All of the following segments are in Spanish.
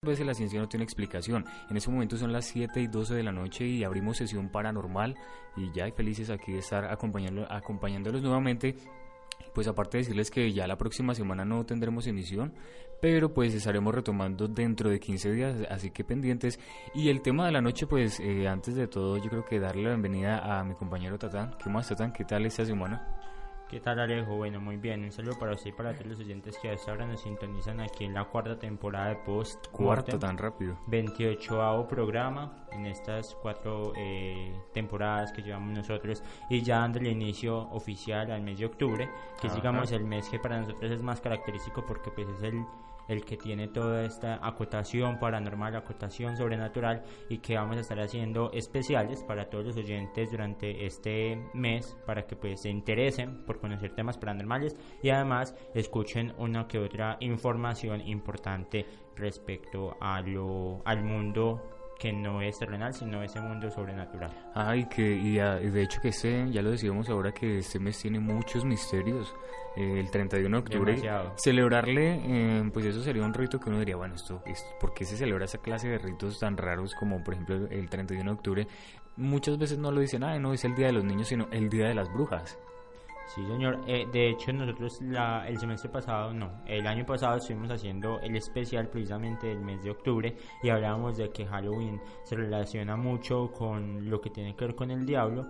veces la ciencia no tiene explicación. En ese momento son las 7:12 de la noche y abrimos sesión paranormal y ya hay felices aquí de estar acompañándolos nuevamente. Pues aparte de decirles que ya la próxima semana no tendremos emisión, pero pues estaremos retomando dentro de 15 días, así que pendientes. Y el tema de la noche, pues antes de todo yo creo que darle la bienvenida a mi compañero Tatán. ¿Qué más, Tatán? ¿Qué tal esta semana? ¿Qué tal, Alejo? Bueno, muy bien, un saludo para usted y para todos los oyentes que a esta hora nos sintonizan aquí en la cuarta temporada de Post. Cuarta, tan rápido. 28º programa en estas 4 temporadas que llevamos nosotros y ya dándole inicio oficial al mes de octubre, que es digamos el mes que para nosotros es más característico porque pues es el que tiene toda esta acotación paranormal, acotación sobrenatural, y que vamos a estar haciendo especiales para todos los oyentes durante este mes para que pues se interesen por conocer temas paranormales y además escuchen una que otra información importante respecto al mundo que no es terrenal, sino ese mundo sobrenatural. Y de hecho que ya lo decíamos ahora, que este mes tiene muchos misterios. El 31 de octubre, demasiado. Celebrarle, pues eso sería un rito que uno diría, bueno, ¿por qué se celebra esa clase de ritos tan raros como por ejemplo el 31 de octubre? Muchas veces no lo dicen, no es el Día de los Niños, sino el Día de las Brujas. Sí, señor. De hecho, nosotros el año pasado estuvimos haciendo el especial precisamente del mes de octubre y hablábamos de que Halloween se relaciona mucho con lo que tiene que ver con el diablo,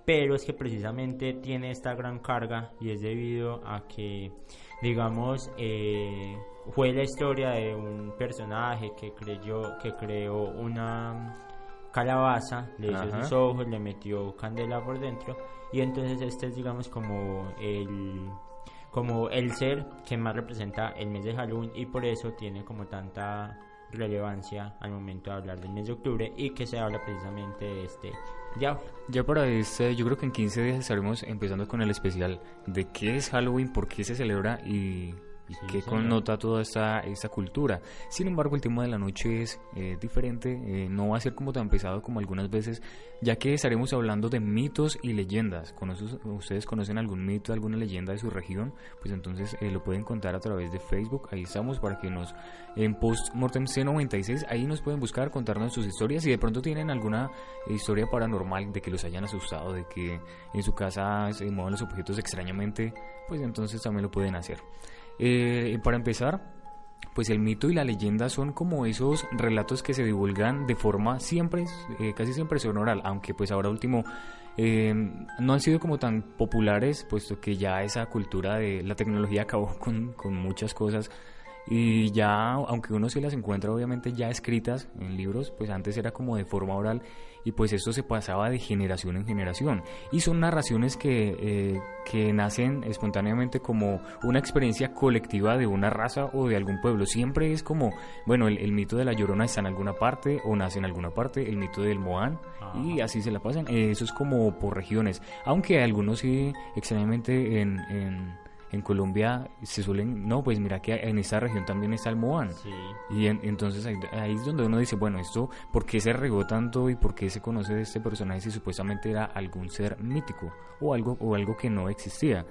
pero es que precisamente tiene esta gran carga y es debido a que, digamos, fue la historia de un personaje que creó una calabaza, le hizo sus ojos, le metió candela por dentro, y entonces este es digamos como el ser que más representa el mes de Halloween, y por eso tiene como tanta relevancia al momento de hablar del mes de octubre y que se habla precisamente de este diablo. Ya para yo creo que en 15 días estaremos empezando con el especial de qué es Halloween, por qué se celebra y qué connota toda esta cultura. Sin embargo, el tema de la noche es diferente, no va a ser como tan pesado como algunas veces, ya que estaremos hablando de mitos y leyendas. ¿Ustedes conocen algún mito, alguna leyenda de su región? Pues entonces lo pueden contar a través de Facebook. Ahí estamos para que en Postmortem C96, ahí nos pueden buscar, contarnos sus historias. Si de pronto tienen alguna historia paranormal, de que los hayan asustado, de que en su casa se mueven los objetos extrañamente, pues entonces también lo pueden hacer. Para empezar, pues el mito y la leyenda son como esos relatos que se divulgan de forma casi siempre son oral, aunque pues ahora último no han sido como tan populares, puesto que ya esa cultura de la tecnología acabó con muchas cosas. Y ya, aunque uno se las encuentra obviamente ya escritas en libros, pues antes era como de forma oral, y pues esto se pasaba de generación en generación, y son narraciones que nacen espontáneamente como una experiencia colectiva de una raza o de algún pueblo. Siempre es como, bueno, el mito de la Llorona está en alguna parte o nace en alguna parte, el mito del Moán, y así se la pasan. Eso es como por regiones, aunque algunos sí, extrañamente en Colombia se suelen, pues mira que en esta región también está el Moán. Sí. Y entonces ahí es donde uno dice, bueno, esto, ¿por qué se regó tanto y por qué se conoce de este personaje si supuestamente era algún ser mítico o algo que no existía?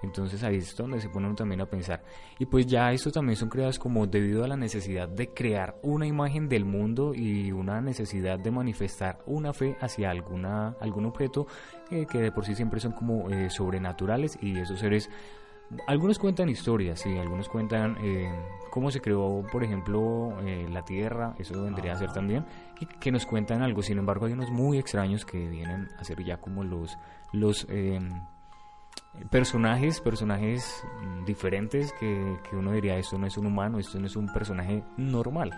Entonces ahí es donde se pone uno también a pensar. Y pues ya esto también son creadas como debido a la necesidad de crear una imagen del mundo y una necesidad de manifestar una fe hacia algún objeto que de por sí siempre son como sobrenaturales, y esos seres. Algunos cuentan historias, sí, algunos cuentan cómo se creó, por ejemplo, la Tierra, eso vendría a ser también, y que nos cuentan algo. Sin embargo, hay unos muy extraños que vienen a ser ya como los personajes diferentes que uno diría, esto no es un humano, esto no es un personaje normal.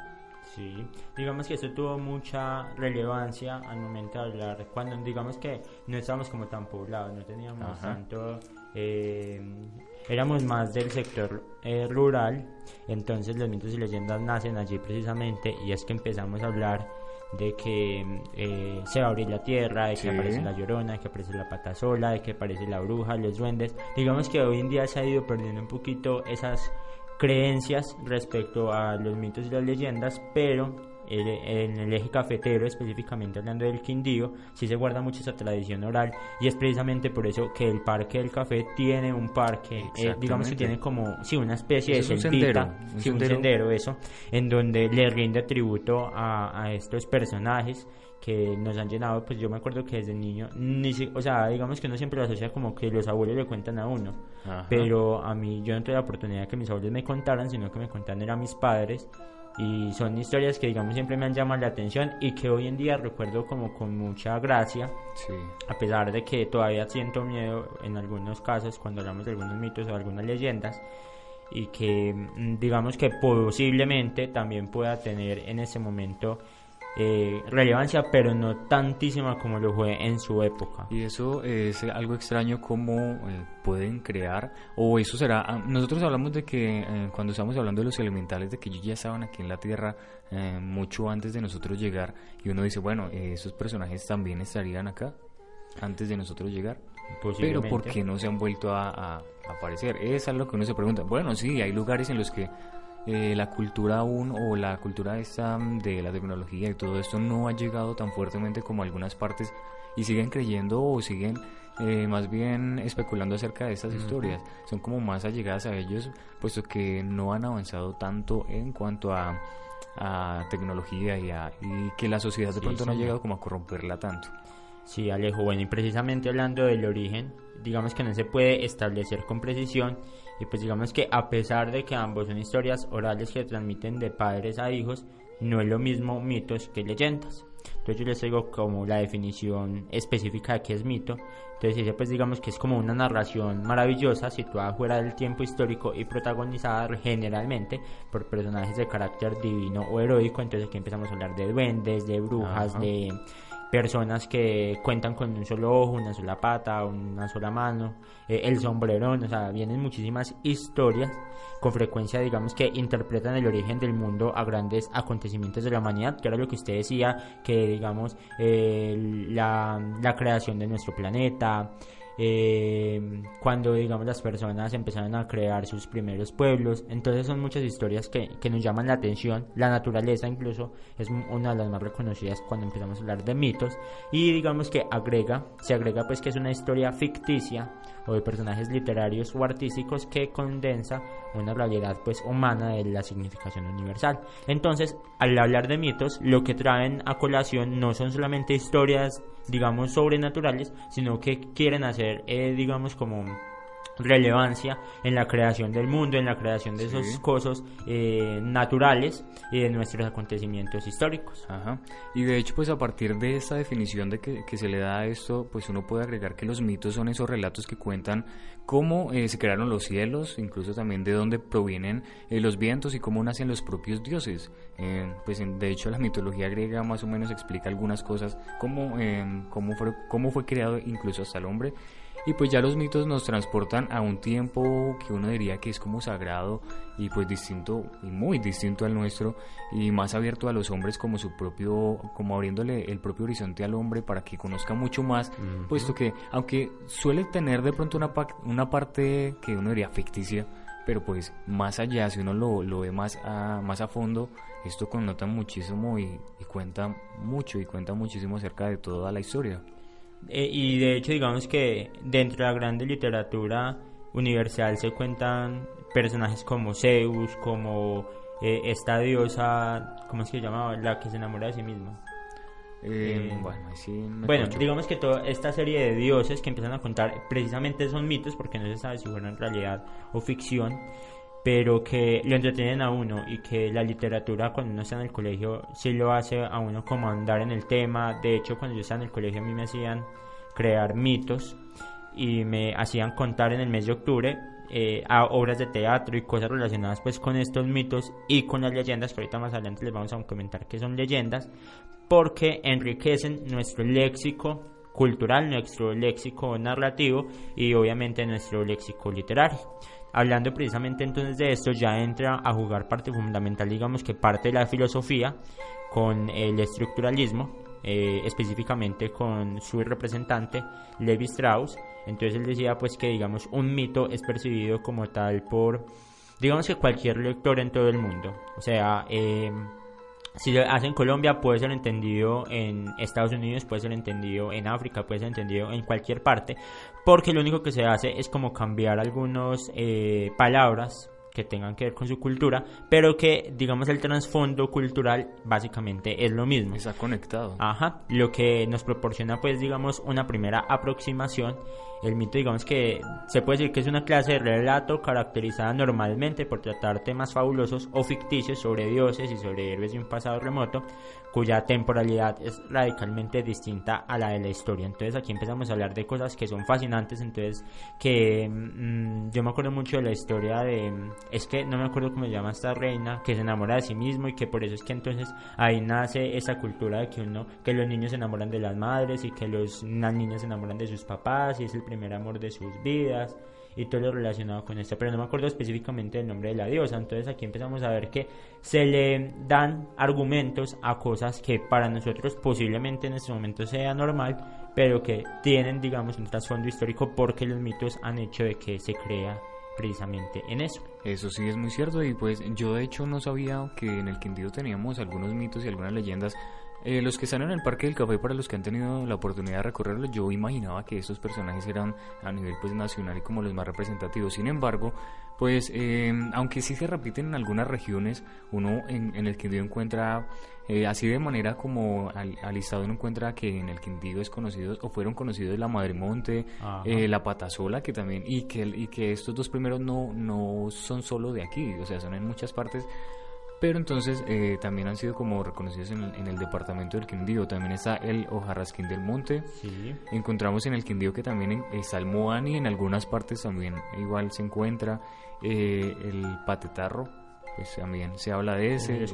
Sí, digamos que eso tuvo mucha relevancia al momento de hablar, cuando digamos que no estábamos como tan poblados, no teníamos tanto, éramos más del sector rural, entonces los mitos y leyendas nacen allí precisamente, y es que empezamos a hablar de que se va a abrir la tierra, de que aparece la Llorona, de que aparece la Patasola, de que aparece la bruja, los duendes. Digamos que hoy en día se ha ido perdiendo un poquito esas creencias respecto a los mitos y las leyendas, pero en el eje cafetero, específicamente hablando del Quindío, sí se guarda mucho esa tradición oral, y es precisamente por eso que el Parque del Café tiene un parque, digamos que tiene como, sí, una especie de selvita, un sendero, eso, en donde le rinde tributo a estos personajes que nos han llenado. Pues yo me acuerdo que desde niño, o sea, digamos que uno siempre lo asocia como que los abuelos le cuentan a uno. Ajá. Pero a mí yo no tuve la oportunidad de que mis abuelos me contaran, sino que me contaran eran mis padres, y son historias que digamos siempre me han llamado la atención y que hoy en día recuerdo como con mucha gracia, sí, a pesar de que todavía siento miedo en algunos casos cuando hablamos de algunos mitos o algunas leyendas, y que digamos que posiblemente también pueda tener en ese momento relevancia, pero no tantísima como lo fue en su época. Y eso es algo extraño, cómo pueden crear, o eso será, nosotros hablamos de que cuando estamos hablando de los elementales, de que ellos ya estaban aquí en la Tierra mucho antes de nosotros llegar, y uno dice, bueno, esos personajes también estarían acá antes de nosotros llegar, pero ¿por qué no se han vuelto a aparecer? Es algo que uno se pregunta. Bueno, sí, hay lugares en los que la cultura aún, o la cultura esta de la tecnología y todo esto no ha llegado tan fuertemente como algunas partes, y siguen creyendo o siguen más bien especulando acerca de estas historias. Son como más allegadas a ellos, puesto que no han avanzado tanto en cuanto a tecnología y que la sociedad de pronto no ha llegado como a corromperla tanto. Sí, Alejo, bueno, y precisamente hablando del origen, digamos que no se puede establecer con precisión, y pues digamos que a pesar de que ambos son historias orales que transmiten de padres a hijos, no es lo mismo mitos que leyendas. Entonces yo les digo como la definición específica de qué es mito. Entonces dice, pues digamos que es como una narración maravillosa situada fuera del tiempo histórico y protagonizada generalmente por personajes de carácter divino o heroico. Entonces aquí empezamos a hablar de duendes, de brujas, ajá, de personas que cuentan con un solo ojo, una sola pata, una sola mano, el sombrerón. O sea, vienen muchísimas historias, con frecuencia digamos que interpretan el origen del mundo a grandes acontecimientos de la humanidad, que era lo que usted decía, que digamos la creación de nuestro planeta, cuando digamos las personas empezaron a crear sus primeros pueblos. Entonces son muchas historias que nos llaman la atención. La naturaleza incluso es una de las más reconocidas cuando empezamos a hablar de mitos, y digamos que se agrega pues que es una historia ficticia o de personajes literarios o artísticos que condensa una realidad pues humana de la significación universal. Entonces, al hablar de mitos, lo que traen a colación no son solamente historias digamos sobrenaturales, sino que quieren hacer digamos como relevancia en la creación del mundo, en la creación de esos cosas naturales y de nuestros acontecimientos históricos. Ajá. Y de hecho, pues a partir de esta definición de que se le da a esto, pues uno puede agregar que los mitos son esos relatos que cuentan cómo se crearon los cielos, incluso también de dónde provienen los vientos y cómo nacen los propios dioses. Pues de hecho la mitología griega más o menos explica algunas cosas, cómo fue creado incluso hasta el hombre. Y pues ya los mitos nos transportan a un tiempo que uno diría que es como sagrado y pues distinto, y muy distinto al nuestro, y más abierto a los hombres, como como abriéndole el propio horizonte al hombre para que conozca mucho más, puesto que aunque suele tener de pronto una parte que uno diría ficticia, pero pues más allá, si uno lo ve más a fondo, esto connota muchísimo y cuenta mucho, y cuenta muchísimo acerca de toda la historia. Y de hecho digamos que dentro de la grande literatura universal se cuentan personajes como Zeus, como esta diosa, ¿cómo es que se llamaba? La que se enamora de sí misma. Bueno, digamos que toda esta serie de dioses que empiezan a contar precisamente son mitos, porque no se sabe si fueron realidad o ficción, pero que lo entretienen a uno, y que la literatura cuando uno está en el colegio sí lo hace a uno como andar en el tema. De hecho, cuando yo estaba en el colegio a mí me hacían crear mitos y me hacían contar en el mes de octubre a obras de teatro y cosas relacionadas pues con estos mitos y con las leyendas, que ahorita más adelante les vamos a comentar qué son leyendas, porque enriquecen nuestro léxico cultural, nuestro léxico narrativo y obviamente nuestro léxico literario. Hablando precisamente entonces de esto, ya entra a jugar parte fundamental, digamos que parte de la filosofía, con el estructuralismo, específicamente con su representante Levi Strauss. Entonces él decía pues que digamos un mito es percibido como tal por digamos que cualquier lector en todo el mundo. O sea, si lo hace en Colombia, puede ser entendido en Estados Unidos, puede ser entendido en África, puede ser entendido en cualquier parte, porque lo único que se hace es como cambiar algunas palabras que tengan que ver con su cultura, pero que, digamos, el trasfondo cultural básicamente es lo mismo. Está conectado. Ajá, lo que nos proporciona, pues, digamos, una primera aproximación. El mito, digamos que se puede decir que es una clase de relato caracterizada normalmente por tratar temas fabulosos o ficticios sobre dioses y sobre héroes de un pasado remoto, cuya temporalidad es radicalmente distinta a la de la historia. Entonces aquí empezamos a hablar de cosas que son fascinantes. Entonces que yo me acuerdo mucho de la historia de, es que no me acuerdo cómo se llama esta reina, que se enamora de sí mismo, y que por eso es que entonces ahí nace esa cultura de que los niños se enamoran de las madres y que las niñas se enamoran de sus papás y es el primer amor de sus vidas y todo lo relacionado con esto, pero no me acuerdo específicamente del nombre de la diosa. Entonces aquí empezamos a ver que se le dan argumentos a cosas que para nosotros posiblemente en este momento sea normal, pero que tienen, digamos, un trasfondo histórico, porque los mitos han hecho de que se crea precisamente en eso. Eso sí es muy cierto, y pues yo de hecho no sabía que en el Quindío teníamos algunos mitos y algunas leyendas. Los que están en el Parque del Café, para los que han tenido la oportunidad de recorrerlo, yo imaginaba que estos personajes eran a nivel pues nacional y como los más representativos. Sin embargo, pues aunque sí se repiten en algunas regiones, uno en el Quindío encuentra, así de manera como alistado, uno encuentra que en el Quindío es conocido o fueron conocidos la Madremonte, la Patasola, que también, y que estos dos primeros no son solo de aquí, o sea, son en muchas partes. Pero entonces también han sido como reconocidos en el departamento del Quindío. También está el Hojarrasquín del Monte. Sí. Encontramos en el Quindío que también está el Moani, en algunas partes también igual se encuentra. El Patetarro, pues también se habla de ese.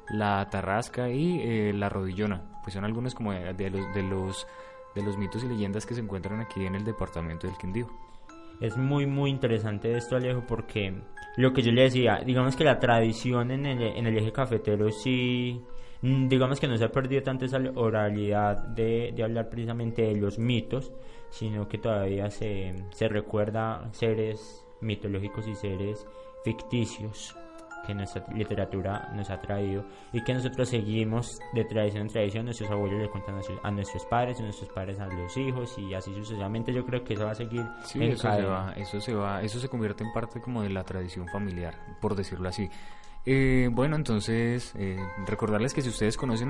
La Tarrasca y la Rodillona, pues son algunos como de los mitos y leyendas que se encuentran aquí en el departamento del Quindío. Es muy muy interesante esto, Alejo, porque lo que yo le decía, digamos que la tradición en el eje cafetero sí, digamos que no se ha perdido tanto esa oralidad de hablar precisamente de los mitos, sino que todavía se recuerda seres mitológicos y seres ficticios que nuestra literatura nos ha traído y que nosotros seguimos de tradición en tradición. Nuestros abuelos le cuentan a nuestros padres a los hijos y así sucesivamente. Yo creo que eso va a seguir. Sí, eso se convierte en parte como de la tradición familiar, por decirlo así. Bueno, entonces recordarles que si ustedes conocen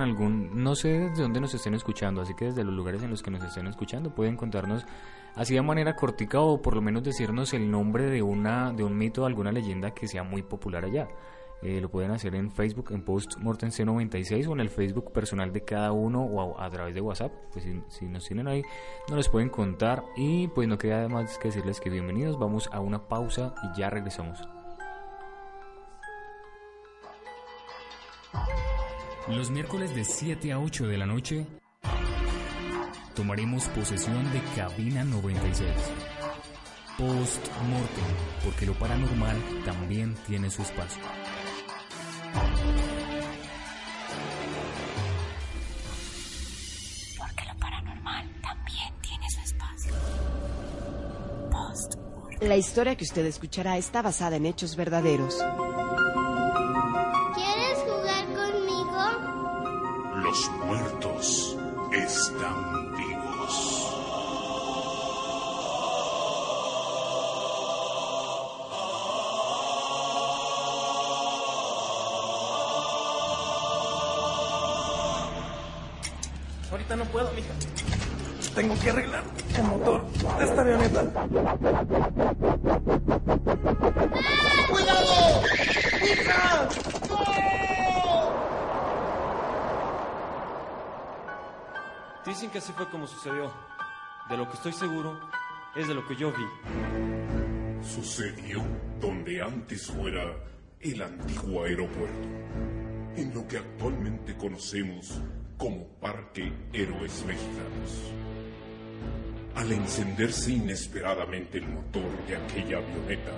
no sé desde dónde nos estén escuchando, así que desde los lugares en los que nos estén escuchando pueden contarnos así de manera cortica, o por lo menos decirnos el nombre de un mito o alguna leyenda que sea muy popular allá. Lo pueden hacer en Facebook, en Post Mortensen 96, o en el Facebook personal de cada uno, o a través de WhatsApp. Pues si nos tienen ahí, nos los pueden contar. Y pues no queda más que decirles que bienvenidos. Vamos a una pausa y ya regresamos. Los miércoles de 7 a 8 de la noche tomaremos posesión de Cabina 96. Post Mortem, porque lo paranormal también tiene su espacio. Porque lo paranormal también tiene su espacio. Post Mortem. La historia que usted escuchará está basada en hechos verdaderos. ¿Quieres jugar conmigo? Los muertos están vivos. Ahorita no puedo, mija. Tengo que arreglar el motor de esta avioneta. ¡Cuidado! ¡Hija! Dicen que así fue como sucedió. De lo que estoy seguro es de lo que yo vi. Sucedió donde antes fuera el antiguo aeropuerto, en lo que actualmente conocemos como Parque Héroes Mexicanos. Al encenderse inesperadamente el motor de aquella avioneta,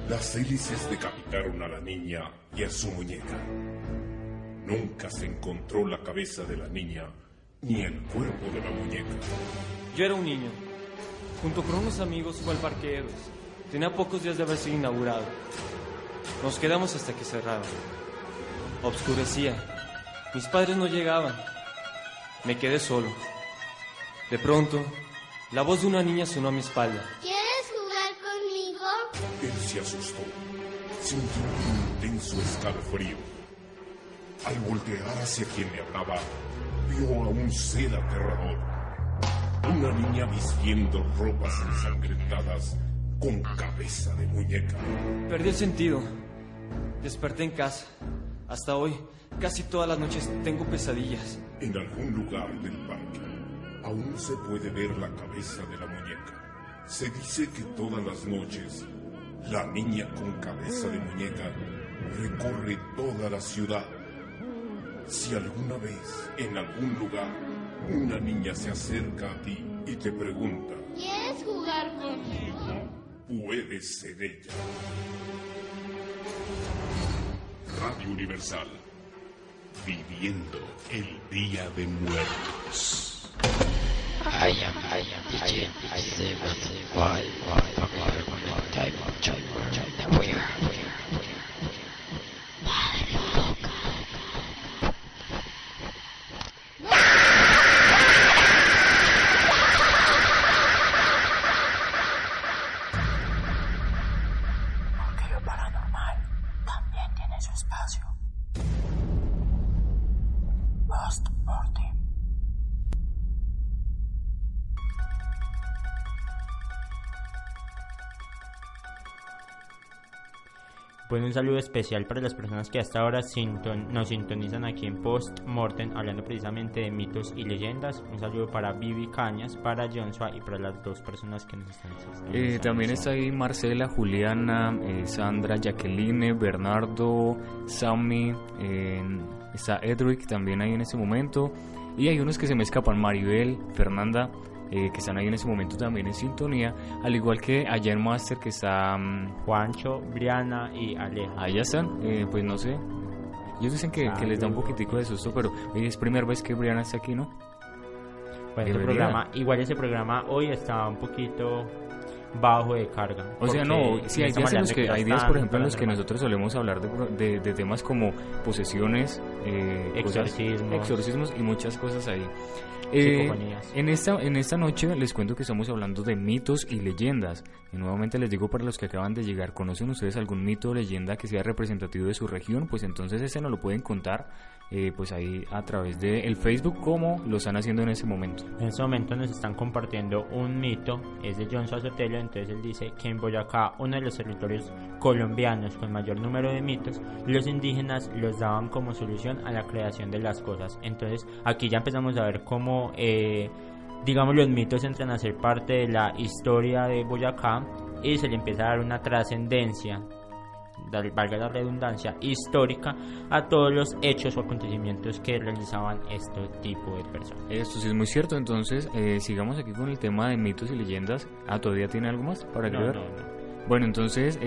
las hélices decapitaron a la niña y a su muñeca. Nunca se encontró la cabeza de la niña ni el cuerpo de la muñeca. Yo era un niño. Junto con unos amigos fue al Parque Héroes. Tenía pocos días de haber sido inaugurado. Nos quedamos hasta que cerraron. Obscurecía. Mis padres no llegaban. Me quedé solo. De pronto, la voz de una niña sonó a mi espalda. ¿Quieres jugar conmigo? Él se asustó. Sintió un intenso escalofrío. Al voltear hacia quien le hablaba, vio a un ser aterrador. Una niña vistiendo ropas ensangrentadas con cabeza de muñeca. Perdí el sentido. Desperté en casa. Hasta hoy, casi todas las noches tengo pesadillas. En algún lugar del parque aún se puede ver la cabeza de la muñeca. Se dice que todas las noches la niña con cabeza de muñeca recorre toda la ciudad. Si alguna vez, en algún lugar, una niña se acerca a ti y te pregunta: ¿quieres jugar conmigo? Puede ser ella. Radio Universal, viviendo el Día de Muertos. I am DJ 75 time chamber. We are. Porque lo paranormal también tiene su espacio. Post-mortem. Bueno, un saludo especial para las personas que hasta ahora nos sintonizan aquí en Post Mortem, hablando precisamente de mitos y leyendas. Un saludo para Vivi Cañas, para Joshua y para las dos personas que nos están también está ahí Marcela, Juliana, Sandra, Jacqueline, Bernardo, Sammy, está Edric también ahí en este momento. Y hay unos que se me escapan, Maribel, Fernanda, que están ahí en ese momento también en sintonía, al igual que allá en Master que está Juancho, Briana y Aleja. Ahí ya están, pues no sé, ellos dicen que les da un poquitico de susto, pero es primera vez que Briana está aquí, ¿no? Bueno, ese programa hoy está un poquito bajo de carga. O sea, no, sí, hay días en los que hay días, por ejemplo, en los que nosotros solemos hablar de temas como posesiones, exorcismos y muchas cosas ahí. En esta noche les cuento que estamos hablando de mitos y leyendas. Y nuevamente les digo, para los que acaban de llegar, ¿conocen ustedes algún mito o leyenda que sea representativo de su región? Pues entonces ese nos lo pueden contar pues ahí a través del Facebook, como lo están haciendo en ese momento. En este momento nos están compartiendo un mito, es de John Sotelo. Entonces él dice que en Boyacá, uno de los territorios colombianos con mayor número de mitos, los indígenas los daban como solución a la creación de las cosas. Entonces aquí ya empezamos a ver cómo digamos los mitos entran a ser parte de la historia de Boyacá y se le empieza a dar una trascendencia, valga la redundancia, histórica a todos los hechos o acontecimientos que realizaban este tipo de personas. Esto sí es muy cierto. Entonces sigamos aquí con el tema de mitos y leyendas. ¿Todavía tiene algo más para agregar? No. Bueno, entonces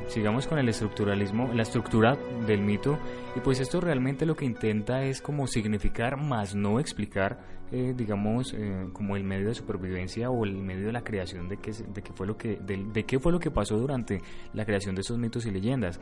sigamos con el estructuralismo, la estructura del mito, y pues esto realmente lo que intenta es como significar más no explicar, digamos, como el medio de supervivencia o el medio de la creación de qué fue lo que pasó durante la creación de esos mitos y leyendas.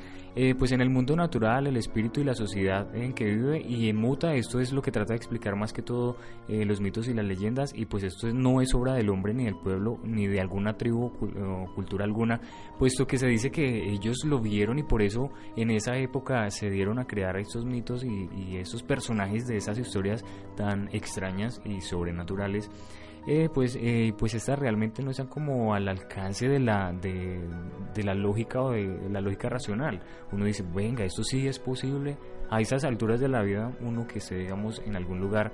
Pues en el mundo natural, el espíritu y la sociedad en que vive y muta, esto es lo que trata de explicar más que todo los mitos y las leyendas, y pues esto no es obra del hombre ni del pueblo ni de alguna tribu o cultura alguna, puesto que se dice que ellos lo vieron y por eso en esa época se dieron a crear estos mitos y estos personajes de esas historias tan extrañas y sobrenaturales. Pues estas realmente no están como al alcance de la lógica o de la lógica racional. Uno dice, venga, esto sí es posible. A esas alturas de la vida, uno que esté, digamos, en algún lugar,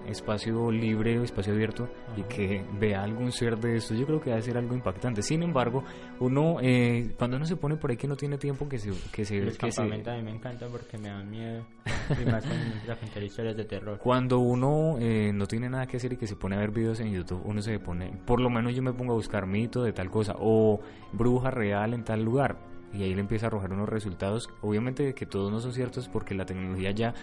espacio libre o espacio abierto, y que vea algún ser de esto, yo creo que va a ser algo impactante. Sin embargo, uno cuando uno se pone por ahí que no tiene tiempo, Los campamentos a mí me encantan porque me dan miedo, y más con la contar historias de terror. Cuando uno no tiene nada que hacer y que se pone a ver videos en YouTube, uno se pone, por lo menos yo me pongo a buscar mito de tal cosa o bruja real en tal lugar, y ahí le empieza a arrojar unos resultados, obviamente que todos no son ciertos, porque la tecnología ya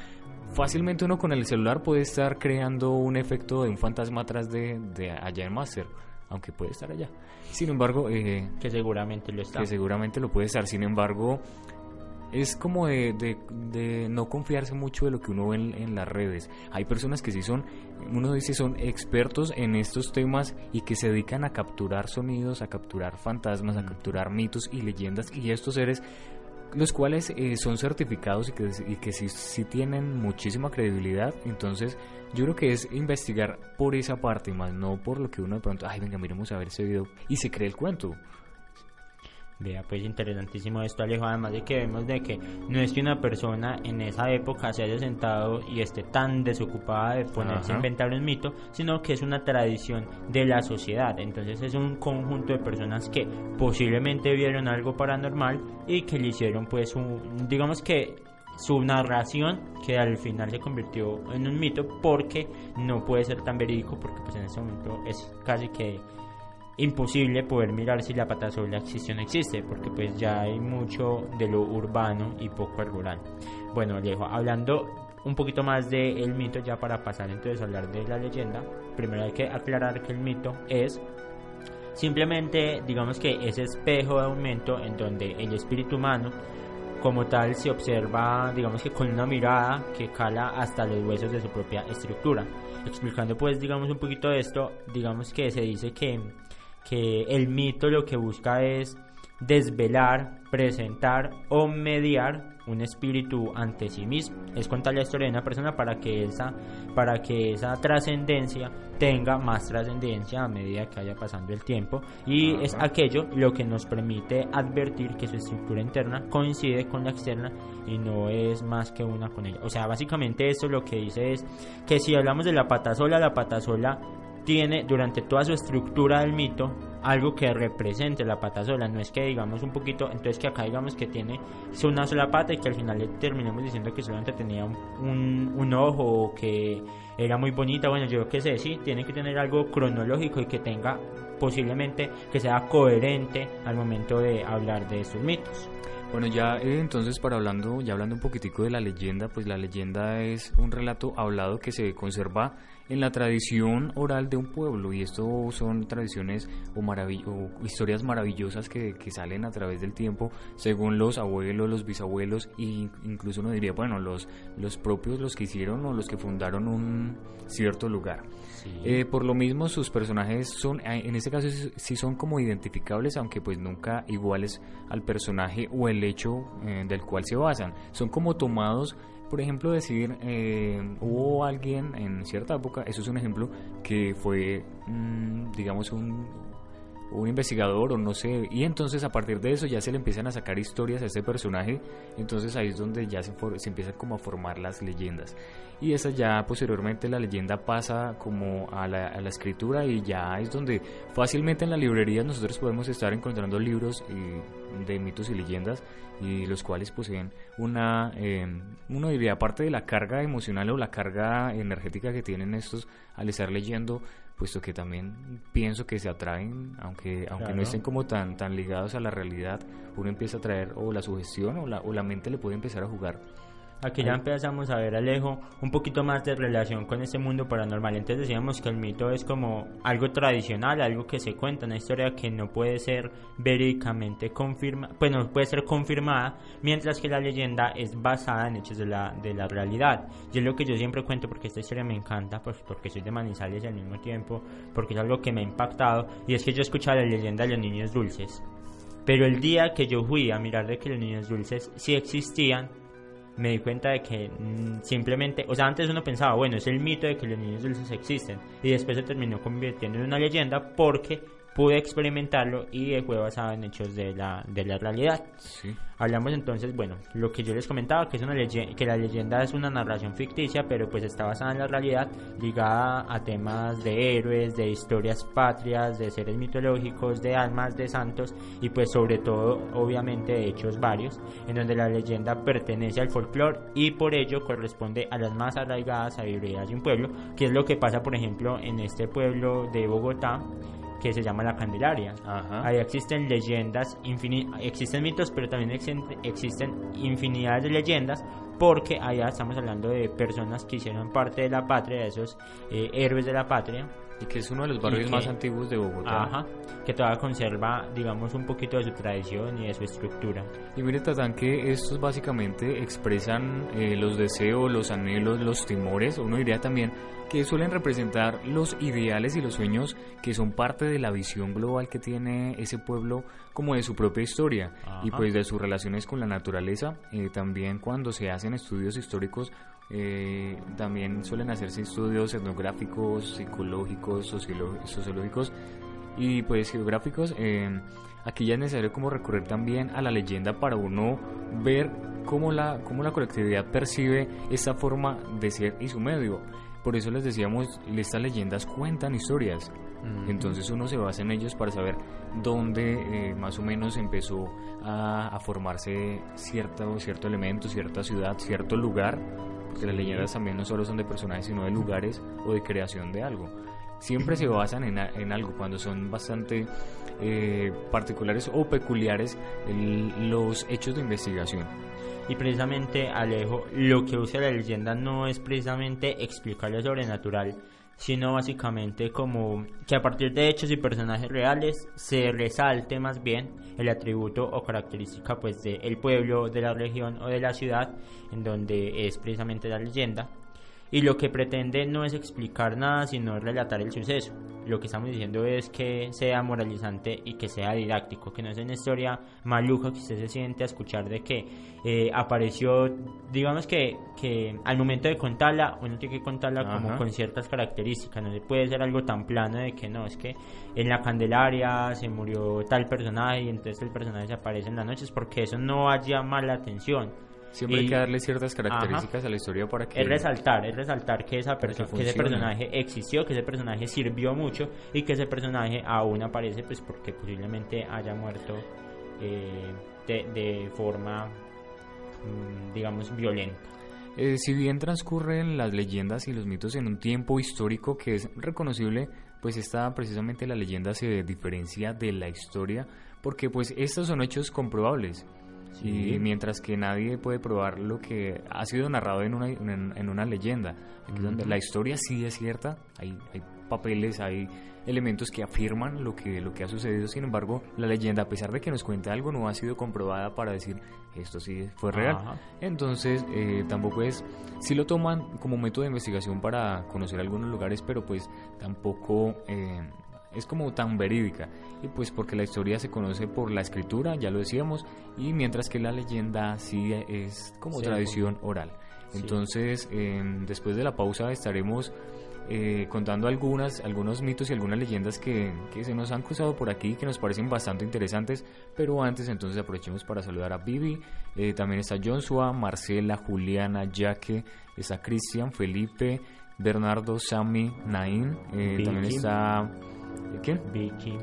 fácilmente uno con el celular puede estar creando un efecto de un fantasma atrás de allá en Master, aunque puede estar allá. Sin embargo, que seguramente lo está. Que seguramente lo puede estar. Sin embargo, es como de no confiarse mucho de lo que uno ve en las redes. Hay personas que sí son, uno dice, son expertos en estos temas y que se dedican a capturar sonidos, a capturar fantasmas, a capturar mitos y leyendas, y estos seres, los cuales son certificados y que sí tienen muchísima credibilidad. Entonces yo creo que es investigar por esa parte, más no por lo que uno de pronto, ay, venga, miremos a ver ese video y se cree el cuento. Vea, pues interesantísimo esto, Alejo, además de que vemos de que no es que una persona en esa época se haya sentado y esté tan desocupada de ponerse a inventar un mito, sino que es una tradición de la sociedad. Entonces es un conjunto de personas que posiblemente vieron algo paranormal y que le hicieron pues digamos que su narración, que al final se convirtió en un mito, porque no puede ser tan verídico, porque pues en este momento es casi que imposible poder mirar si la patasola existe o no existe, porque pues ya hay mucho de lo urbano y poco al rural. Bueno, Alejo, hablando un poquito más del mito, ya para pasar entonces a hablar de la leyenda, primero hay que aclarar que el mito es simplemente, digamos que ese espejo de aumento en donde el espíritu humano como tal se observa, digamos que con una mirada que cala hasta los huesos de su propia estructura. Explicando pues digamos un poquito de esto, digamos que se dice que el mito lo que busca es desvelar, presentar o mediar un espíritu ante sí mismo. Es contar la historia de una persona para que esa trascendencia tenga más trascendencia a medida que vaya pasando el tiempo, y es aquello lo que nos permite advertir que su estructura interna coincide con la externa y no es más que una con ella. O sea, básicamente esto lo que dice es que si hablamos de la patasola tiene durante toda su estructura del mito algo que represente la patasola. No es que digamos un poquito, entonces que acá digamos que tiene una sola pata y que al final le terminemos diciendo que solamente tenía un ojo o que era muy bonita. Bueno, yo qué sé, sí, tiene que tener algo cronológico y que tenga posiblemente que sea coherente al momento de hablar de estos mitos. Bueno, ya entonces hablando un poquitico de la leyenda, pues la leyenda es un relato hablado que se conserva en la tradición oral de un pueblo, y esto son tradiciones o historias maravillosas que salen a través del tiempo según los abuelos, los bisabuelos, e incluso uno diría, bueno, los propios, los que hicieron o los que fundaron un cierto lugar. Sí. Por lo mismo sus personajes son, en este caso sí son como identificables, aunque pues nunca iguales al personaje o el hecho del cual se basan. Son como tomados. Por ejemplo, decir, hubo alguien en cierta época, eso es un ejemplo, que fue, digamos, un investigador o no sé, y entonces a partir de eso ya se le empiezan a sacar historias a este personaje. Entonces ahí es donde ya se empiezan como a formar las leyendas, y esa ya posteriormente la leyenda pasa como a la escritura, y ya es donde fácilmente en la librería nosotros podemos estar encontrando libros de mitos y leyendas, y los cuales poseen uno diría, aparte de la carga emocional o la carga energética que tienen estos al estar leyendo, puesto que también pienso que se atraen, aunque claro, no estén como tan ligados a la realidad, uno empieza a traer o la sugestión o la mente le puede empezar a jugar. Aquí ya empezamos a ver, Alejo, un poquito más de relación con este mundo paranormal. Entonces decíamos que el mito es como algo tradicional, algo que se cuenta, una historia que no puede ser verídicamente confirmada, pues no puede ser confirmada, mientras que la leyenda es basada en hechos de la realidad. Y es lo que yo siempre cuento, porque esta historia me encanta, pues porque soy de Manizales y al mismo tiempo porque es algo que me ha impactado, y es que yo escuchaba la leyenda de los niños dulces, pero el día que yo fui a mirar de que los niños dulces sí existían, me di cuenta de que simplemente, o sea, antes uno pensaba, bueno, es el mito de que los niños dulces existen, y después se terminó convirtiendo en una leyenda porque pude experimentarlo y fue basado en hechos de la realidad. Sí. Hablamos entonces, bueno, lo que yo les comentaba, que es que la leyenda es una narración ficticia, pero pues está basada en la realidad, ligada a temas de héroes, de historias patrias, de seres mitológicos, de almas, de santos, y pues sobre todo, obviamente, de hechos varios, en donde la leyenda pertenece al folclore y por ello corresponde a las más arraigadas sabidurías de un pueblo, que es lo que pasa, por ejemplo, en este pueblo de Bogotá, que se llama La Candelaria. Ajá. Ahí existen leyendas, existen mitos, pero también existen infinidades de leyendas, porque allá estamos hablando de personas que hicieron parte de la patria, de esos héroes de la patria, Y que es uno de los barrios más antiguos de Bogotá. Ajá, que todavía conserva, digamos, un poquito de su tradición y de su estructura. Y mire, Tatán, que estos básicamente expresan los deseos, los anhelos, los temores, uno diría también que suelen representar los ideales y los sueños que son parte de la visión global que tiene ese pueblo como de su propia historia. Ajá. Y pues de sus relaciones con la naturaleza. También cuando se hacen estudios históricos, también suelen hacerse estudios etnográficos, psicológicos, sociológicos y pues geográficos. Aquí ya es necesario como recurrir también a la leyenda para uno ver cómo la colectividad percibe esta forma de ser y su medio. Por eso les decíamos, estas leyendas cuentan historias. Entonces uno se basa en ellos para saber dónde más o menos empezó a formarse cierto elemento, cierta ciudad, cierto lugar, porque las leyendas también no solo son de personajes sino de lugares o de creación de algo. Siempre se basan en algo cuando son bastante particulares o peculiares los hechos de investigación. Y precisamente, Alejo, lo que usa la leyenda no es precisamente explicar lo sobrenatural, sino básicamente como que a partir de hechos y personajes reales se resalte más bien el atributo o característica pues del pueblo, de la región o de la ciudad en donde es precisamente la leyenda. Y lo que pretende no es explicar nada, sino relatar el suceso. Lo que estamos diciendo es que sea moralizante y que sea didáctico, que no sea una historia maluca que usted se siente a escuchar de que apareció, digamos que al momento de contarla, uno tiene que contarla como con ciertas características. No se puede ser algo tan plano de que no, es que en la Candelaria se murió tal personaje y entonces el personaje se aparece en las noches, porque eso no va a llamar la atención. Siempre hay que darle ciertas características a la historia para que... Es resaltar que ese personaje existió, que ese personaje sirvió mucho y que ese personaje aún aparece pues porque posiblemente haya muerto de forma, digamos, violenta. Si bien transcurren las leyendas y los mitos en un tiempo histórico que es reconocible, pues precisamente la leyenda se diferencia de la historia porque pues estos son hechos comprobables. Sí. Y mientras que nadie puede probar lo que ha sido narrado en una leyenda, aquí donde la historia sí es cierta, hay papeles, hay elementos que afirman lo que ha sucedido. Sin embargo, la leyenda, a pesar de que nos cuente algo, no ha sido comprobada para decir esto sí fue real. Entonces tampoco sí lo toman como método de investigación para conocer algunos lugares, pero pues tampoco es como tan verídica, y pues porque la historia se conoce por la escritura, ya lo decíamos, y mientras que la leyenda sí es como tradición oral. Entonces después de la pausa estaremos contando algunos mitos y algunas leyendas que se nos han cruzado por aquí, que nos parecen bastante interesantes, pero antes entonces aprovechemos para saludar a Vivi, también está Joshua, Marcela, Juliana, Jaque, está Cristian, Felipe, Bernardo, Sammy, Nain, también está... ¿Quién? Vicky,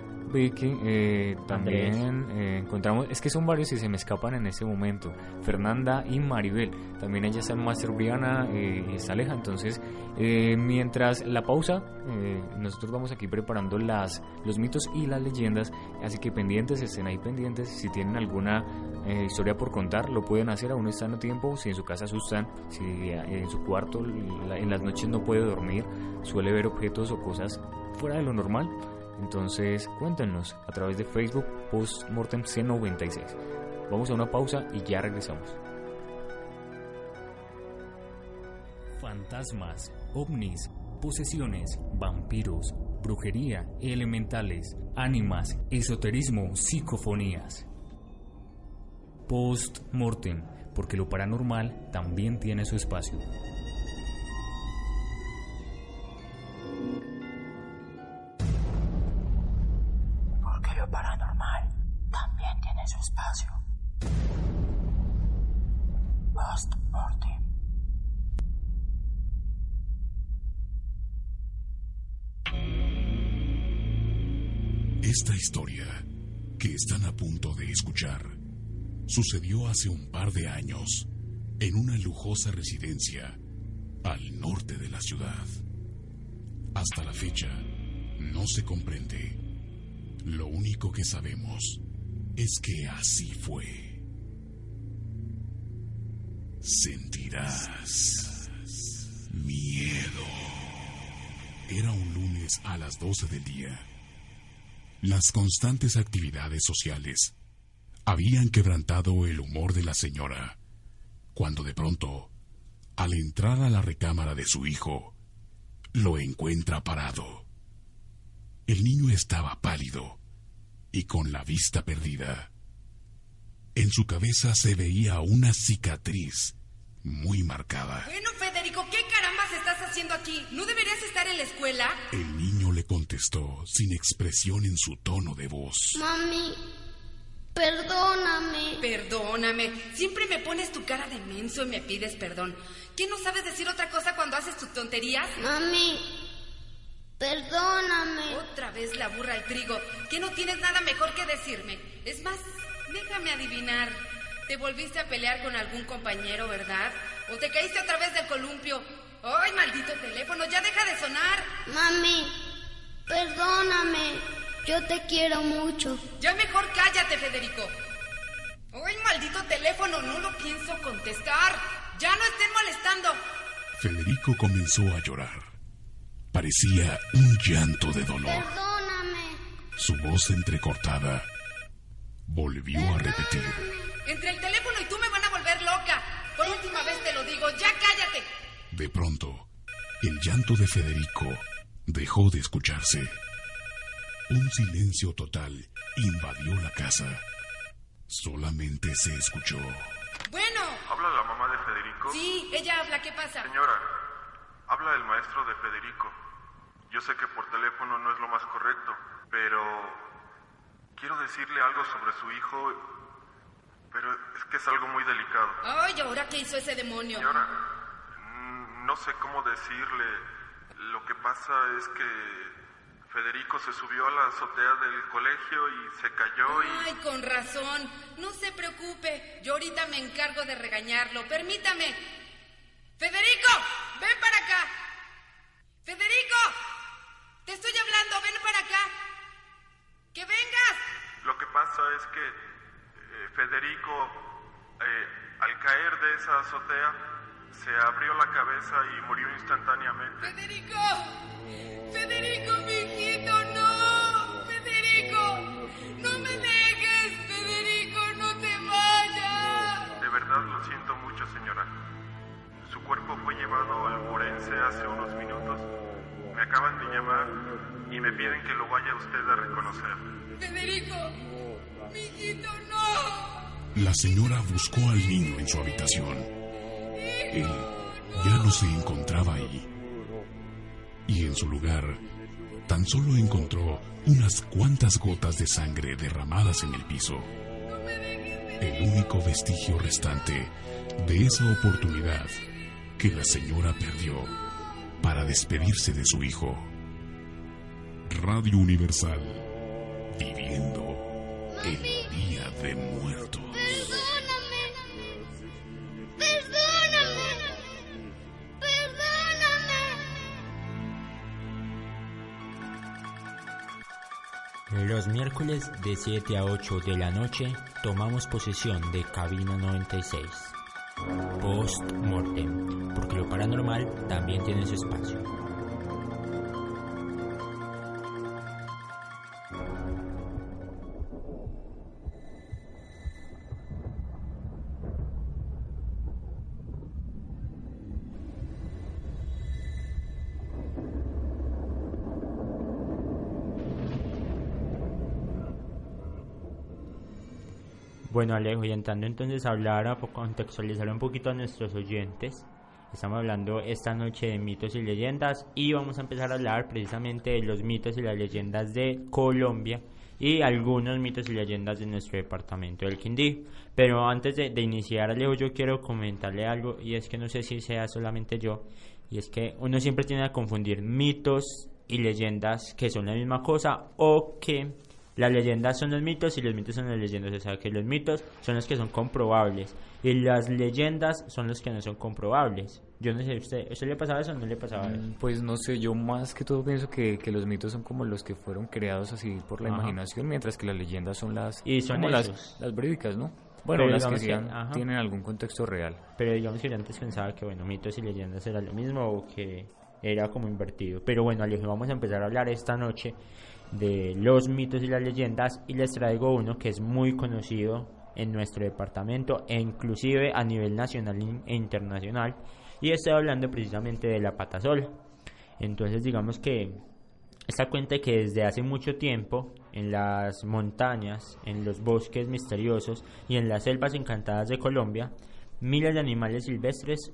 también encontramos, es que son varios y se me escapan en este momento, Fernanda y Maribel, también ella está en Master Briana y está Aleja. Entonces mientras la pausa nosotros vamos aquí preparando los mitos y las leyendas, así que pendientes, estén ahí pendientes. Si tienen alguna historia por contar, lo pueden hacer, aún están a tiempo. Si en su casa asustan, si en su cuarto en las noches no puede dormir, suele ver objetos o cosas fuera de lo normal, entonces cuéntenos a través de Facebook Postmortem C96. Vamos a una pausa y ya regresamos. Fantasmas, ovnis, posesiones, vampiros, brujería, elementales, ánimas, esoterismo, psicofonías. Postmortem, porque lo paranormal también tiene su espacio. Esta historia que están a punto de escuchar sucedió hace un par de años en una lujosa residencia al norte de la ciudad. Hasta la fecha no se comprende. Lo único que sabemos es que así fue. Sentirás miedo. Era un lunes miércoles a las 12 del día. Las constantes actividades sociales habían quebrantado el humor de la señora, cuando de pronto, al entrar a la recámara de su hijo, lo encuentra parado. El niño estaba pálido y con la vista perdida. En su cabeza se veía una cicatriz muy marcada. Bueno, Federico, ¿qué carambas estás haciendo aquí? ¿No deberías estar en la escuela? El niño le contestó sin expresión en su tono de voz. Mami, perdóname. Perdóname. Siempre me pones tu cara de menso y me pides perdón. ¿Qué, no sabes decir otra cosa cuando haces tus tonterías? Mami, perdóname. Otra vez la burra al trigo. ¿Que no tienes nada mejor que decirme? Es más, déjame adivinar. ¿Te volviste a pelear con algún compañero, verdad? ¿O te caíste otra vez del columpio? ¡Ay, maldito teléfono! ¡Ya deja de sonar! Mami, perdóname. Yo te quiero mucho. Ya mejor cállate, Federico. ¡Ay, maldito teléfono! No lo pienso contestar. ¡Ya no estén molestando! Federico comenzó a llorar. Parecía un llanto de dolor. Perdóname. Su voz entrecortada volvió a repetir. Entre el teléfono y tú me van a volver loca. Por última vez te lo digo, ya cállate. De pronto, el llanto de Federico dejó de escucharse. Un silencio total invadió la casa. Solamente se escuchó. Bueno. ¿Habla la mamá de Federico? Sí, ella habla. ¿Qué pasa? Señora, habla el maestro de Federico. Yo sé que por teléfono no es lo más correcto, pero quiero decirle algo sobre su hijo. Pero es que es algo muy delicado. Ay, ¿ahora qué hizo ese demonio? Señora, no sé cómo decirle. Lo que pasa es que Federico se subió a la azotea del colegio y se cayó y... Ay, con razón. No se preocupe. Yo ahorita me encargo de regañarlo. Permítame. ¡Federico! ¡Ven para acá! ¡Federico! Te estoy hablando. ¡Ven para acá! ¡Que vengas! Lo que pasa es que Federico, al caer de esa azotea, se abrió la cabeza y murió instantáneamente. ¡Federico! ¡Federico, mi hijito, no! ¡Federico! ¡No me dejes! ¡Federico, no te vayas! De verdad lo siento mucho, señora. Su cuerpo fue llevado al forense hace unos minutos. Me acaban de llamar y me piden que lo vaya usted a reconocer. ¡Federico! ¡Mijito, no! La señora buscó al niño en su habitación. Él ya no se encontraba ahí. Y en su lugar, tan solo encontró unas cuantas gotas de sangre derramadas en el piso. El único vestigio restante de esa oportunidad que la señora perdió para despedirse de su hijo. Radio Universal, viviendo el Día de Muertos. Perdóname. Perdóname. Perdóname. Los miércoles de 7 a 8 de la noche tomamos posesión de Cabina 96. Post-mortem, porque lo paranormal también tiene su espacio. Bueno, Alejo, y entrando entonces a hablar, a contextualizar un poquito a nuestros oyentes, estamos hablando esta noche de mitos y leyendas y vamos a empezar a hablar precisamente de los mitos y las leyendas de Colombia y algunos mitos y leyendas de nuestro departamento del Quindío. Pero antes de iniciar, Alejo, yo quiero comentarle algo, y es que no sé si sea solamente yo, y es que uno siempre tiene a confundir mitos y leyendas que son la misma cosa, o que las leyendas son los mitos y los mitos son las leyendas. O sea, que los mitos son los que son comprobables y las leyendas son los que no son comprobables. Yo no sé, ¿usted le pasaba eso o no le pasaba eso? Pues no sé, yo más que todo pienso que los mitos son como los que fueron creados así por la imaginación, mientras que las leyendas son las, y son como las verídicas, ¿no? Bueno, pero las que tienen algún contexto real. Pero digamos que yo antes pensaba que, bueno, mitos y leyendas era lo mismo, o que era como invertido. Pero bueno, Alejo, vamos a empezar a hablar esta noche de los mitos y las leyendas, y les traigo uno que es muy conocido en nuestro departamento e inclusive a nivel nacional e internacional, y estoy hablando precisamente de la patasola. Entonces digamos que esta cuenta que desde hace mucho tiempo en las montañas, en los bosques misteriosos y en las selvas encantadas de Colombia, miles de animales silvestres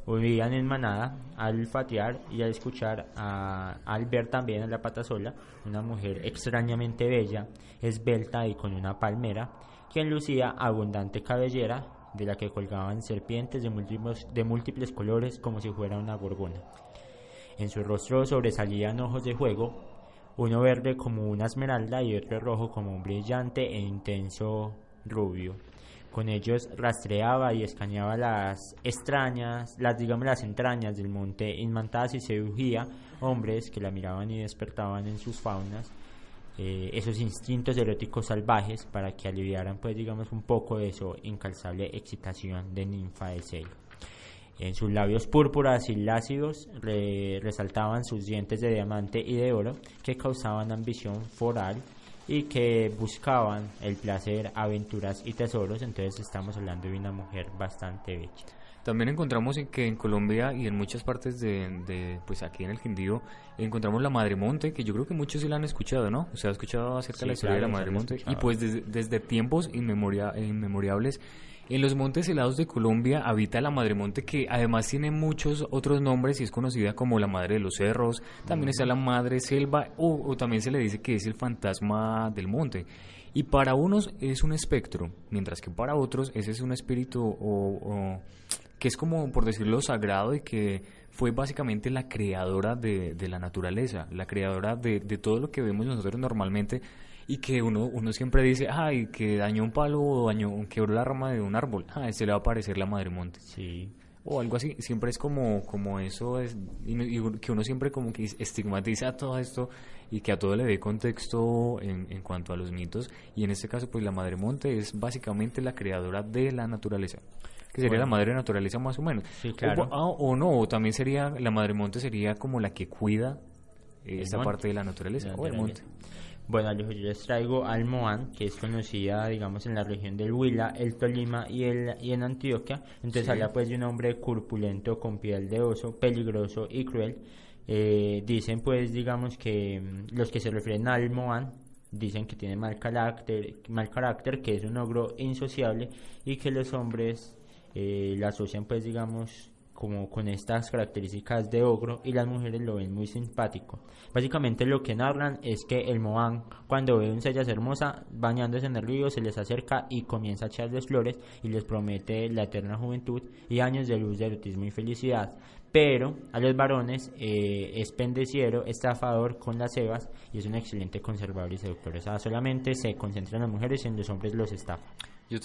vivían en manada al olfatear y al escuchar al ver también a la patasola, una mujer extrañamente bella, esbelta y con una palmera, quien lucía abundante cabellera de la que colgaban serpientes de múltiples colores como si fuera una gorgona. En su rostro sobresalían ojos de fuego, uno verde como una esmeralda y otro rojo como un brillante e intenso rubio. Con ellos rastreaba y escaneaba las entrañas del monte inmantadas y seducía hombres que la miraban y despertaban en sus faunas esos instintos eróticos salvajes para que aliviaran pues digamos un poco de su incalzable excitación de ninfa del cielo. En sus labios púrpuras y lácidos resaltaban sus dientes de diamante y de oro que causaban ambición foral y que buscaban el placer, aventuras y tesoros. Entonces estamos hablando de una mujer bastante bella. También encontramos que en Colombia y en muchas partes de pues aquí en el Quindío encontramos la Madremonte, que yo creo que muchos sí la han escuchado, ¿no? O sea, ha escuchado acerca de la historia de la Madremonte, y pues desde tiempos inmemorables en los montes helados de Colombia habita la Madremonte, que además tiene muchos otros nombres y es conocida como la Madre de los Cerros. También está la Madre Selva, o también se le dice que es el fantasma del monte. Y para unos es un espectro, mientras que para otros ese es un espíritu que es como, por decirlo, sagrado, y que fue básicamente la creadora de la naturaleza, la creadora de todo lo que vemos nosotros normalmente, y que uno siempre dice, ay, que dañó un palo o quebró la rama de un árbol, se le va a aparecer la Madremonte. Sí. O algo así, siempre es como eso, y que uno siempre como que estigmatiza todo esto y que a todo le dé contexto en cuanto a los mitos, y en este caso pues la Madremonte es básicamente la creadora de la naturaleza, que sería la madre naturaleza más o menos. Sí, claro. O también sería, la Madremonte sería como la que cuida esa parte de la naturaleza, o el monte. Bueno, yo les traigo al Moán, que es conocida, digamos, en la región del Huila, el Tolima y en Antioquia. Entonces habla pues de un hombre corpulento con piel de oso, peligroso y cruel. Dicen pues, digamos, que los que se refieren al Moán dicen que tiene mal carácter, que es un ogro insociable, y que los hombres la asocian pues, digamos, como con estas características de ogro, y las mujeres lo ven muy simpático. Básicamente lo que narran es que el Moán, cuando ve doncellas hermosa bañándose en el río, se les acerca y comienza a echarles flores y les promete la eterna juventud y años de luz, de erotismo y felicidad. Pero a los varones es pendeciero, estafador con las cebas, y es un excelente conservador y seductor. O sea, solamente se concentra en las mujeres y en los hombres los estafa. Yo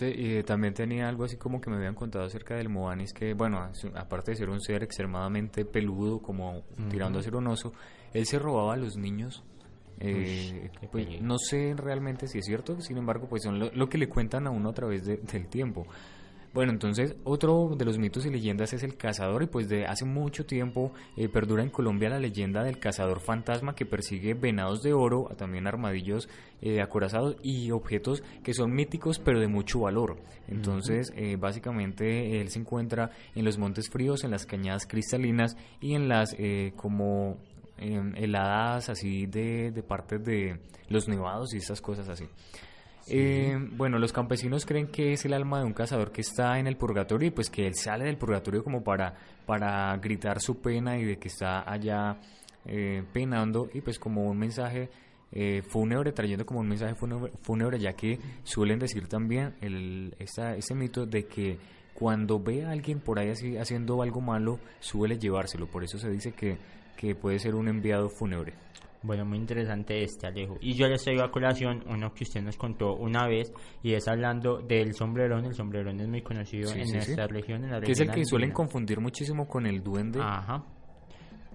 también tenía algo así como que me habían contado acerca del Moán, es que, bueno, aparte de ser un ser extremadamente peludo, como tirando a ser un oso, él se robaba a los niños. Pues, no sé realmente si es cierto, sin embargo, pues son lo que le cuentan a uno a través del tiempo. Bueno, entonces otro de los mitos y leyendas es el cazador, y pues de hace mucho tiempo perdura en Colombia la leyenda del cazador fantasma que persigue venados de oro, también armadillos acorazados y objetos que son míticos pero de mucho valor. Entonces básicamente él se encuentra en los montes fríos, en las cañadas cristalinas y en las como heladas así de partes de los nevados y estas cosas así. Bueno, los campesinos creen que es el alma de un cazador que está en el purgatorio, y pues que él sale del purgatorio como para gritar su pena y de que está allá penando, y pues como un mensaje fúnebre, trayendo como un mensaje fúnebre, ya que suelen decir también ese mito de que cuando ve a alguien por ahí así haciendo algo malo, suele llevárselo. Por eso se dice que puede ser un enviado fúnebre. Bueno, muy interesante Alejo. Y yo les traigo a colación uno que usted nos contó una vez, y es hablando del sombrerón. El sombrerón es muy conocido en nuestra región, en la región que es el que andina. suelen confundir muchísimo con el duende. Ajá.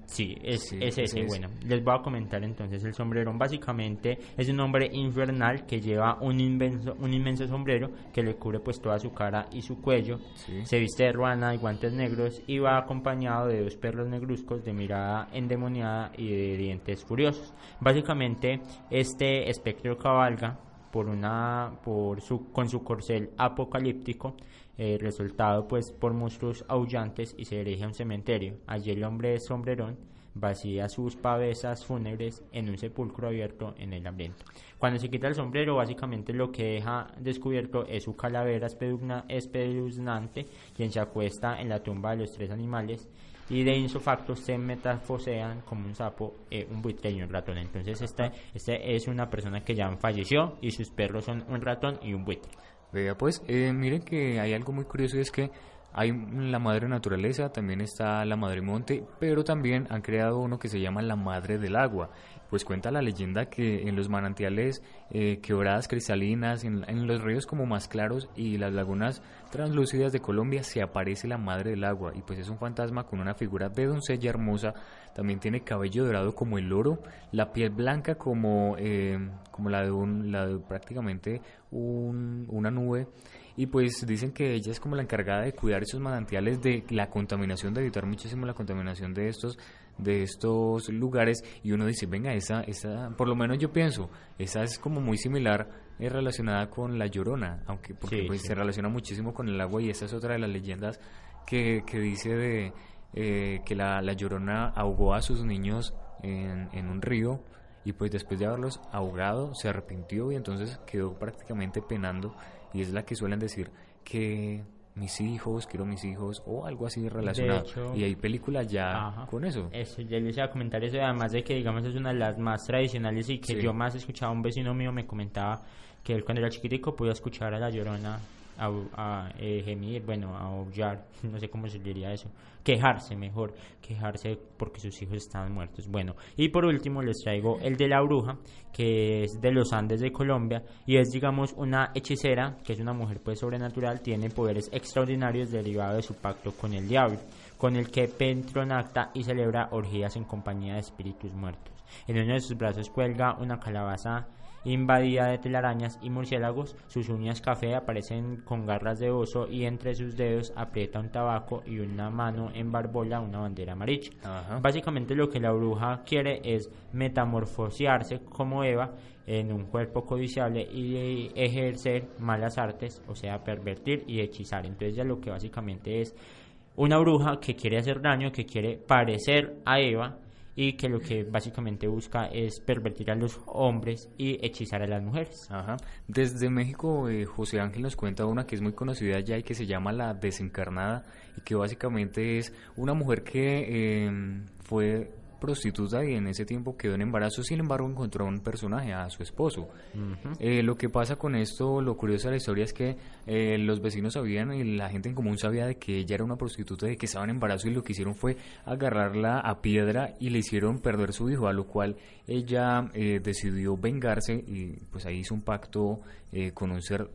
Sí, es Sí, ese. ese es. Bueno, les voy a comentar entonces. El sombrerón básicamente es un hombre infernal que lleva un inmenso sombrero que le cubre pues toda su cara y su cuello. Sí. Se viste de ruana y guantes negros y va acompañado de 2 perros negruzcos de mirada endemoniada y de dientes furiosos. Básicamente este espectro cabalga con su corcel apocalíptico, resultado pues por monstruos aullantes, y se dirige a un cementerio. Allí el hombre de sombrerón vacía sus pavesas fúnebres en un sepulcro abierto en el hambriento. Cuando se quita el sombrero, básicamente lo que deja descubierto es su calavera espeluznante, quien se acuesta en la tumba de los 3 animales, y de insofacto se metafosean como un sapo, un buitre y un ratón. Entonces este es una persona que ya falleció y sus perros son un ratón y un buitre. Vea pues, miren que hay algo muy curioso, y es que hay la madre naturaleza, también está la madre monte, pero también han creado uno que se llama la madre del agua. Pues cuenta la leyenda que en los manantiales, quebradas cristalinas, en los ríos como más claros y las lagunas translúcidas de Colombia se aparece la madre del agua, y pues es un fantasma con una figura de doncella hermosa. También tiene cabello dorado como el oro, la piel blanca como la de prácticamente una nube. Y pues dicen que ella es como la encargada de cuidar esos manantiales de la contaminación, de evitar muchísimo la contaminación de estos lugares. Y uno dice, venga, esa por lo menos yo pienso, esa es como muy similar, relacionada con La Llorona, porque Sí, pues sí. se relaciona muchísimo con el agua, y esa es otra de las leyendas que dice de que la Llorona ahogó a sus niños en un río, y pues después de haberlos ahogado se arrepintió y entonces quedó prácticamente penando, y es la que suelen decir que quiero mis hijos o algo así relacionado. De hecho, y hay películas ya ajá, con eso. Ya les iba a comentar eso, además de que digamos es una de las más tradicionales y que Sí. yo más escuchaba. Un vecino mío me comentaba que él cuando era chiquitico podía escuchar a La Llorona gemir, bueno, a aullar, no sé cómo se diría eso, quejarse porque sus hijos estaban muertos. Bueno, y por último les traigo el de la bruja, que es de los Andes de Colombia, y es digamos una hechicera, que es una mujer pues sobrenatural, tiene poderes extraordinarios derivados de su pacto con el diablo, con el que petronacta y celebra orgías en compañía de espíritus muertos. En uno de sus brazos cuelga una calabaza invadida de telarañas y murciélagos. Sus uñas café aparecen con garras de oso, y entre sus dedos aprieta un tabaco y una mano embarbola una bandera amarilla. Ajá. Básicamente lo que la bruja quiere es metamorfosearse como Eva en un cuerpo codiciable y ejercer malas artes, o sea, pervertir y hechizar. Entonces ya lo que básicamente es una bruja que quiere hacer daño, que quiere parecer a Eva, y que lo que básicamente busca es pervertir a los hombres y hechizar a las mujeres. Ajá. Desde México, José Ángel nos cuenta una que es muy conocida ya y que se llama La Desencarnada, y que básicamente es una mujer que fue prostituta y en ese tiempo quedó en embarazo, sin embargo encontró a un personaje, a su esposo. Lo que pasa con esto, lo curioso de la historia es que los vecinos sabían y la gente en común sabía de que ella era una prostituta, de que estaba en embarazo, y lo que hicieron fue agarrarla a piedra y le hicieron perder su hijo, a lo cual ella decidió vengarse, y pues ahí hizo un pacto con un ser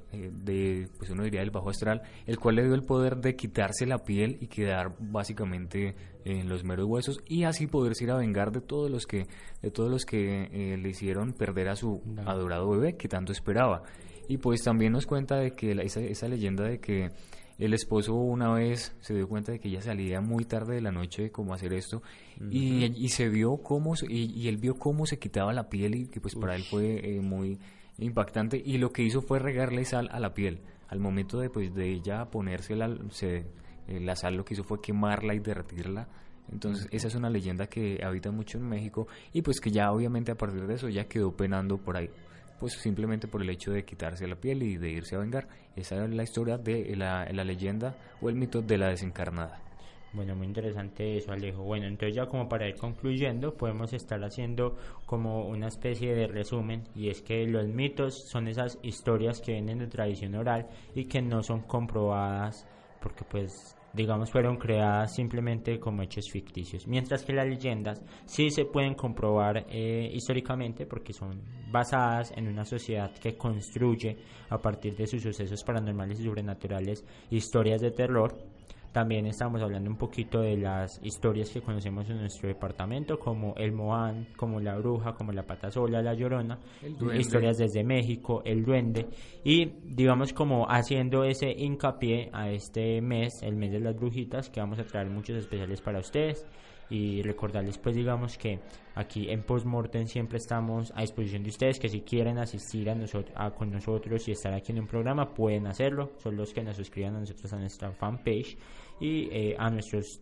pues uno diría del bajo astral, el cual le dio el poder de quitarse la piel y quedar básicamente en los meros huesos, y así poderse ir a vengar de todos los que le hicieron perder a su adorado bebé que tanto esperaba. Y pues también nos cuenta de que esa leyenda de que el esposo una vez se dio cuenta de que ella salía muy tarde de la noche como a hacer esto, y se vio cómo y él vio cómo se quitaba la piel, y que pues para él fue muy impactante, y lo que hizo fue regarle sal a la piel. Al momento de ella ponerse la sal, lo que hizo fue quemarla y derretirla. Entonces esa es una leyenda que habita mucho en México, y pues que ya obviamente a partir de eso ya quedó penando por ahí, pues simplemente por el hecho de quitarse la piel y de irse a vengar. Esa es la historia de la leyenda o el mito de la desencarnada. Bueno, muy interesante eso, Alejo. Bueno, entonces ya como para ir concluyendo, podemos estar haciendo como una especie de resumen, y es que los mitos son esas historias que vienen de tradición oral y que no son comprobadas porque pues digamos fueron creadas simplemente como hechos ficticios, mientras que las leyendas sí se pueden comprobar históricamente, porque son basadas en una sociedad que construye a partir de sus sucesos paranormales y sobrenaturales historias de terror, También estamos hablando un poquito de las historias que conocemos en nuestro departamento, como el Moán, como la Bruja, como la Pata Sola, la Llorona, historias desde México, el Duende, y digamos como haciendo ese hincapié a este mes, el mes de las brujitas, que vamos a traer muchos especiales para ustedes. Y recordarles pues digamos que aquí en Postmortem siempre estamos a disposición de ustedes, que si quieren asistir con nosotros y estar aquí en un programa pueden hacerlo, son los que nos suscriban a nosotros a nuestra fanpage y a nuestros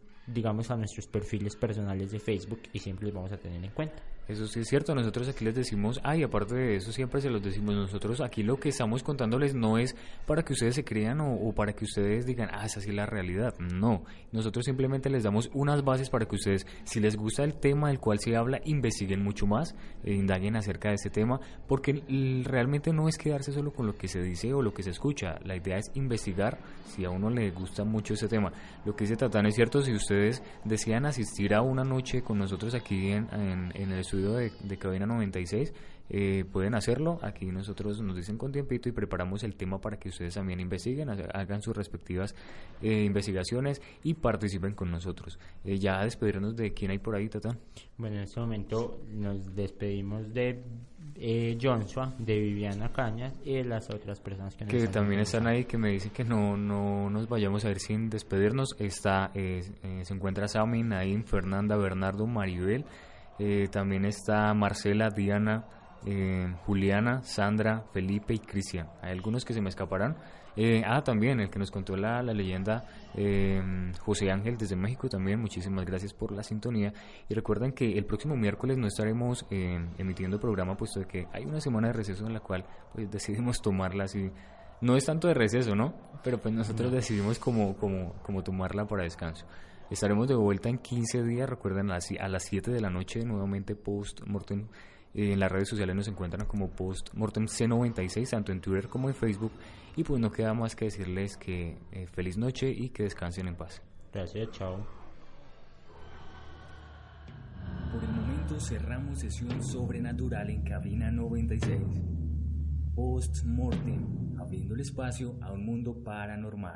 perfiles personales de Facebook, y siempre los vamos a tener en cuenta. Eso sí es cierto, nosotros aquí les decimos, y aparte de eso siempre se los decimos, nosotros aquí lo que estamos contándoles no es para que ustedes se crean o para que ustedes digan, esa sí es la realidad, no, nosotros simplemente les damos unas bases para que ustedes, si les gusta el tema del cual se habla, investiguen mucho más, indaguen acerca de ese tema, porque realmente no es quedarse solo con lo que se dice o lo que se escucha, la idea es investigar si a uno le gusta mucho ese tema. Lo que dice Tatán es cierto, si ustedes desean asistir a una noche con nosotros aquí en el estudio de Cabina 96, pueden hacerlo. Aquí nosotros nos dicen con tiempito y preparamos el tema para que ustedes también investiguen, hagan sus respectivas investigaciones y participen con nosotros. Ya a despedirnos de quién hay por ahí, Tatán. Bueno, en este momento nos despedimos de Joshua, de Viviana Cañas y de las otras personas que también están ahí, que me dicen que no nos vayamos a ir sin despedirnos. Se encuentra Sami, Naim, Fernanda, Bernardo, Maribel, también está Marcela, Diana, Juliana, Sandra, Felipe y Cristian. Hay algunos que se me escaparán. También el que nos contó la leyenda, José Ángel desde México también, muchísimas gracias por la sintonía. Y recuerden que el próximo miércoles no estaremos emitiendo programa, puesto de que hay una semana de receso en la cual pues decidimos tomarla así. No es tanto de receso, ¿no? Pero pues nosotros decidimos como tomarla para descanso. Estaremos de vuelta en 15 días, recuerden, a las 7 de la noche, nuevamente Postmortem. En las redes sociales nos encuentran como Postmortem C96, tanto en Twitter como en Facebook. Y pues no queda más que decirles que feliz noche y que descansen en paz. Gracias, chao. Por el momento cerramos sesión sobrenatural en Cabina 96. Postmortem, abriendo el espacio a un mundo paranormal.